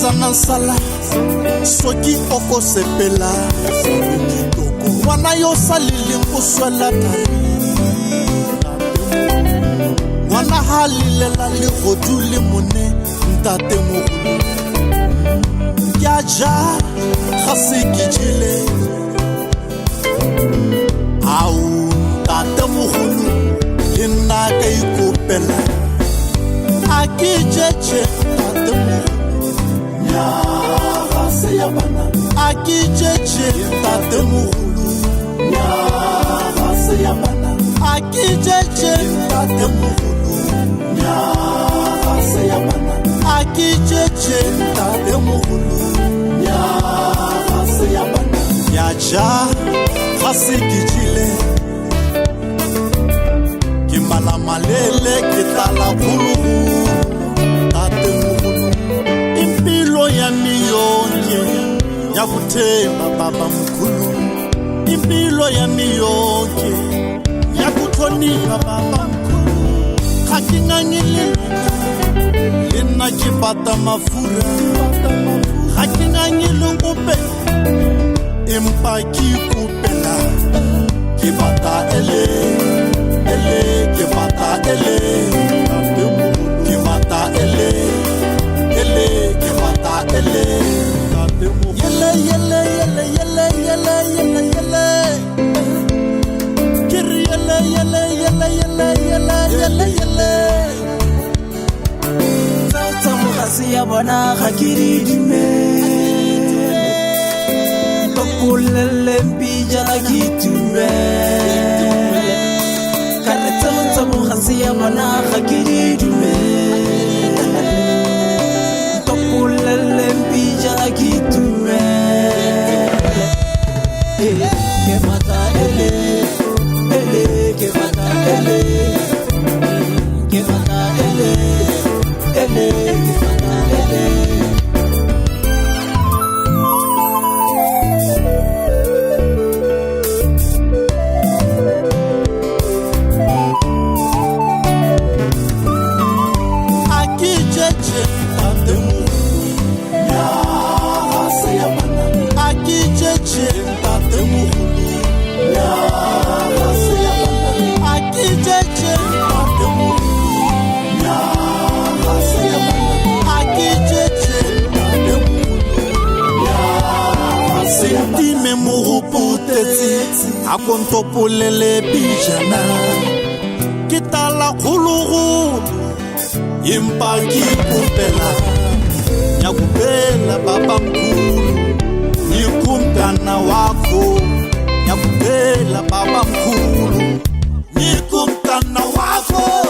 Zana sala soki oko sepela kitoko wana yo salili kuswela wana halilela le godule mone ntate mogolo ya ja khasekijile au ntate mogolo le nna ka ikopela akijeje ntate mogolo akijeje ntate mogolo akijeje ntate mogolo akijeje ntate mogolo ya ja ga se ke jile ke mala malele ke tala khulu ntate mogolo impilo ya miyonke ya kuthemba baba mkhulu impilo ya miyonke ya kuthonipha baba mkhulu khakingangile lena ke bata mafura khakingangile ngope empa ki kupela ke bata ele ke bata ele ke bata ele ke bata ele yele yele yele yele yele yele yele kiri yele yele yele yele yele yele yele tsa mogasi ya bona ga kiri dime topolele mpija ki tume kare tsa mogasi ya bona ga kiri dime topolele mpija ki tume ke mata ele ke mata ele ke mata ele ke mata ele akontopolele bijana kitala khulugu impa ki kupela ya kupela baba mkhulu nikumkana wako ya kupela baba mkhulu nikumkana wako